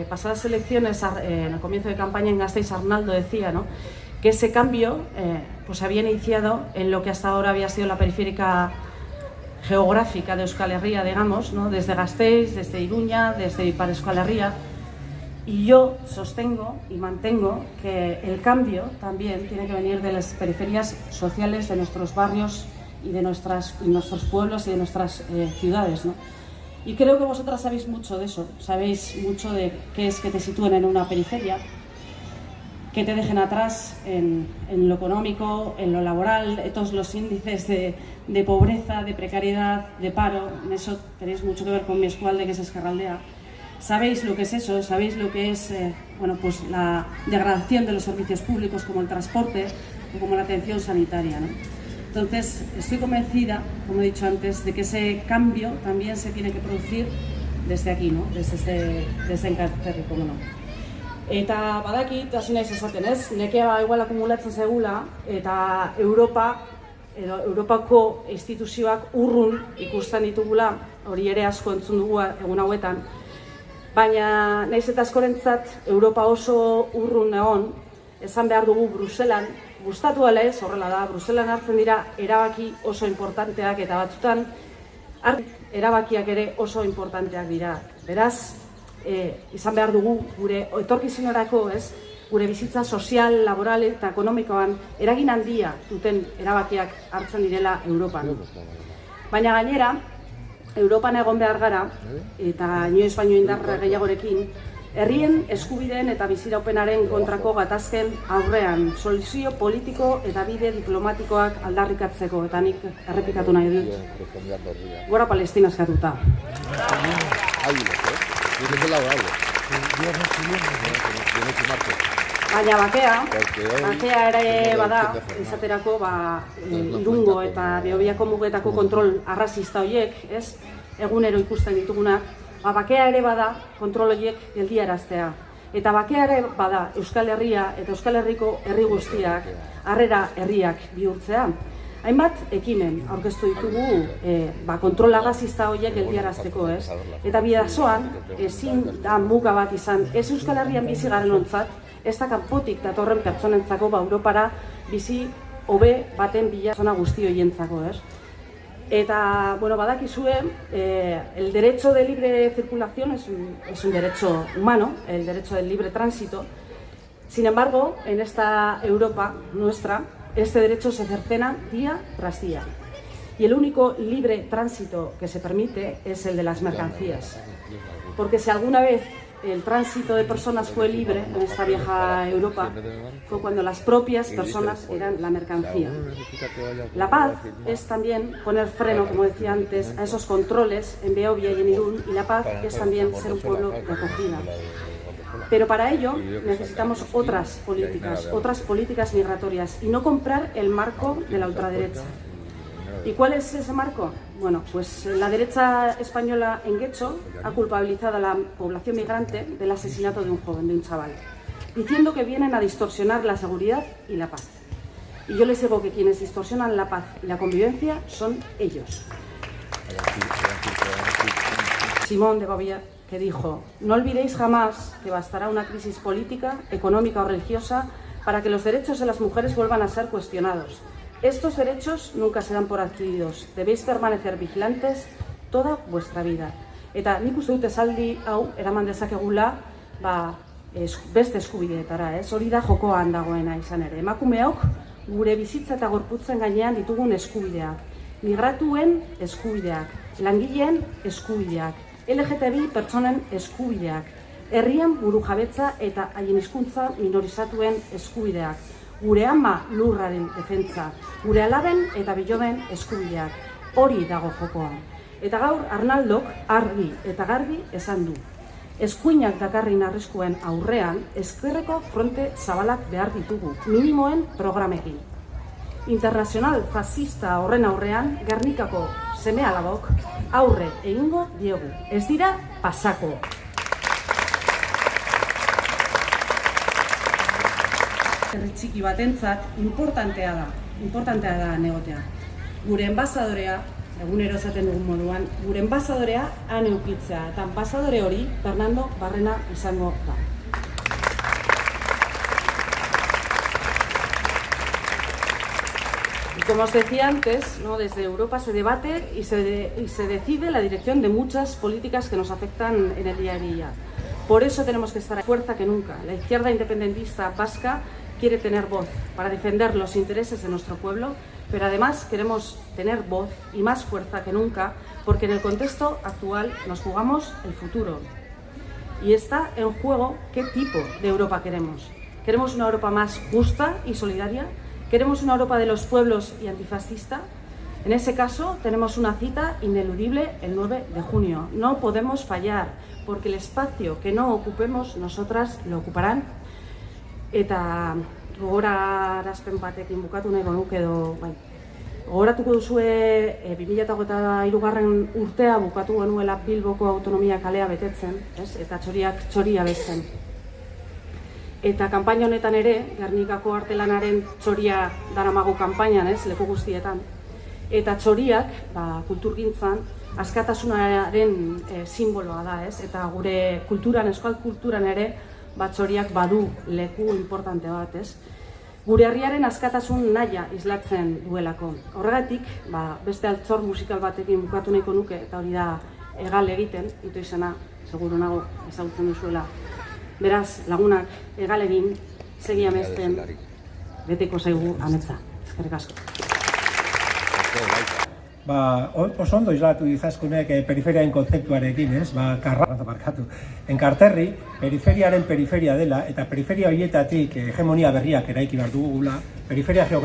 Pasadas elecciones, en el comienzo de campaña en Gasteiz, Arnaldo decía, ¿no?, que ese cambio pues había iniciado en lo que hasta ahora había sido la periférica geográfica de Euskal Herria, digamos, ¿no?, desde Gasteiz, desde Iruña, desde Ipar Euskal Herria. Y yo sostengo y mantengo que el cambio también tiene que venir de las periferias sociales de nuestros barrios y de nuestros pueblos y de nuestras ciudades, ¿no? Y creo que vosotras sabéis mucho de eso, sabéis mucho de qué es que te sitúen en una periferia, que te dejen atrás en lo económico, en lo laboral, todos los índices de pobreza, de precariedad, de paro. En eso tenéis mucho que ver con mi eskualde, que es Ezkerraldea. Sabéis lo que es eso, sabéis lo que es pues la degradación de los servicios públicos como el transporte o como la atención sanitaria, ¿no? Entonces, estoy convencida, como he dicho antes, de que ese cambio también se tiene que producir desde aquí, ¿no?, desde Enkarterri, como no. Eta badakit, hasi naiz esaten, ez? Nekea igual akumulatzen zegula, eta Europako instituzioak urrun ikusten ditugula, hori ere asko entzun dugu egun hauetan, baina naiz eta askorentzat Europa oso urrun egon, esan behar dugu Bruselan, gustatu ala ez, horrela da, Bruselan hartzen dira erabaki oso importanteak eta batzutan erabakiak ere oso importanteak dira. Beraz, izan behar dugu gure etorkizunerako, ez, gure bizitza sozial, laboral eta ekonomikoan eragin handia duten erabakiak hartzen direla Europan. Baina gainera, Europan egon behar gara, eta inoiz baino indarra gehiagorekin, herrien eskubideen eta biziraupenaren kontrako gatazken aurrean, soluzio politiko eta bide diplomatikoak aldarrikatzeko, eta nik errepikatu nahi dut, gora Palestina eskatuta. Baina bakea ere bada, izaterako Irungo eta Behobiako mugetako kontrol arrazista horiek, ez, egunero ikusten ditugunak, bakea ere bada kontrol horiek geldiaraztea. Eta bakea ere bada Euskal Herria eta Euskal Herriko herri guztiak harrera herriak bihurtzea. Hainbat ekimen aurkeztu ditugu kontrol arrazista horiek geldiarazteko, ez? Eta bidazoan ezin da muga bat izan, ez Euskal Herrian bizi garenontzat, ez da kanpotik datorren pertsonentzako Europara bizi hobe baten bila zona guzti horientzako, ez? Eta, bueno, badakizue, el derecho de libre circulación es un derecho humano, el derecho del libre tránsito. Sin embargo, en esta Europa nuestra, este derecho se cercena día tras día. Y el único libre tránsito que se permite es el de las mercancías. Porque si alguna vez el tránsito de personas fue libre en esta vieja Europa, fue cuando las propias personas eran la mercancía. La paz es también poner freno, como decía antes, a esos controles en Beovia y en Irún, y la paz es también ser un pueblo de acogida. Pero para ello necesitamos otras políticas migratorias y no comprar el marco de la ultraderecha. ¿Y cuál es ese marco? Bueno, pues la derecha española en Getxo ha culpabilizado a la población migrante del asesinato de un joven, de un chaval, diciendo que vienen a distorsionar la seguridad y la paz. Y yo les digo que quienes distorsionan la paz y la convivencia son ellos. Simón de Beauvoir, que dijo: no olvidéis jamás que bastará una crisis política, económica o religiosa para que los derechos de las mujeres vuelvan a ser cuestionados. Estos derechos nunca se dan por adquiridos. Debéis permanecer vigilantes toda vuestra vida. Eta nik uste dut esaldi hau eraman dezakegula beste eskubideetara, ez? Hori da jokoan dagoena izan ere. Emakumeok gure bizitza eta gorputzen gainean ditugun eskubideak. Migratuen eskubideak, langileen eskubideak, LGTBI pertsonen eskubideak, herrien burujabetza eta haien hizkuntza minorizatuen eskubideak, gure ama lurraren defentsa, gure alaben eta biloben eskubideak. Hori dago jokoan. Eta gaur Arnaldok argi eta garbi esan du: eskuinak dakarrin arriskuen aurrean ezkerreko fronte zabalak behar ditugu, minimoen programekin. Internazional fascista horren aurrean Gernikako seme-alabok aurre egingo diegu. Ez dira pasako. Herri txiki batentzat importantea da negotea. Gure enbasadorea egunero esaten dugun moduan, gure enbasadorea han eukitzea, eta enbasadore hori Fernando Barrena izango da. Y como os decía antes, ¿no? Desde Europa se debate y se decide la dirección de muchas políticas que nos afectan en el día a día. Por eso tenemos que estar a fuerza que nunca. La izquierda independentista vasca quiere tener voz para defender los intereses de nuestro pueblo, pero además queremos tener voz y más fuerza que nunca porque en el contexto actual nos jugamos el futuro. Y está en juego qué tipo de Europa queremos. ¿Queremos una Europa más justa y solidaria? ¿Queremos una Europa de los pueblos y antifascista? En ese caso tenemos una cita ineludible el 9 de junio. No podemos fallar, porque el espacio que no ocupemos nosotras lo ocuparán. Eta gogorarazpen batekin bukatu nahiko nuke edo, gogoratuko duzue 2023 urtea bukatu genuela Bilboko autonomia kalea betetzen, eta txoriak txoria besten. Eta kanpaina honetan ere, Gernikako artelanaren txoria daramagu kanpainan, leku guztietan. Eta txoriak, kulturgintzan, askatasunaren simboloa da, eta gure kulturan, euskal kulturan ere, txoriak badu leku importante bat, Gure herriaren askatasun nahia islatzen duelako. Horregatik, beste altxor musikal batekin bukatu nahiko nuke, eta hori da egal egiten, ito izena, seguru nago ezagutzen duzuela. Beraz, lagunak egal egin, segi amesten, beteko zaigu ametsa. Eskerrik asko. Oso ondo islatu izazkunek periferiaren kontzeptuarekin, Enkarterri, periferiaren periferia dela, eta periferia horietatik hegemonia berriak eraiki behar dugula, periferia geografikoa